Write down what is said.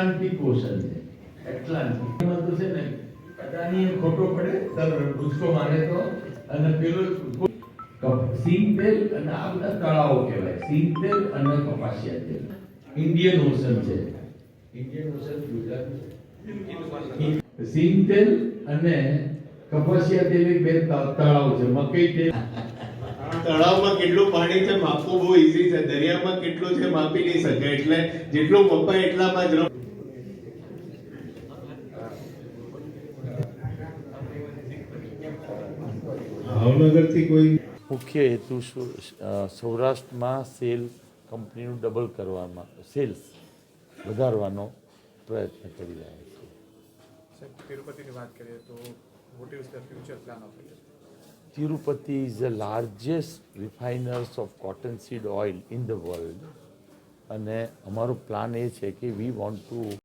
Atlantic ocean છે. Atlantic એમાં તો છે ને અદાની ખોટો પડે દર ભૂસકો મારે તો અને પેલું સિંગ તેલ અને આ બધા તળાવો કહેવાય. સિંગ તેલ અને કપાસિયા તેલ ઇન્ડિયન ઓશન છે. ઇન્ડિયન ઓશન ગુજરાત સિંગ તેલ અને કપાસિયા તેલ બે તળાવ છે. મકઈ તેલ તળાવમાં કેટલું પાણી છે માપવું બહુ ઈઝી છે. દરિયામાં કેટલું છે માપી નહીં શકે. એટલે જેટલું મપાય એટલામાં જ ભાવનગરથી કોઈ મુખ્ય હેતુ સૌરાષ્ટ્રમાં સેલ કંપનીનું ડબલ કરવામાં સેલ્સ વધારવાનો પ્રયત્ન કરી રહ્યા છે. તિરુપતિની વાત કરીએ તો what is the future plan of it? Tirupati is the largest refiners of cottonseed oil in the world અને અમારો પ્લાન એ છે કે વી વોન્ટ ટુ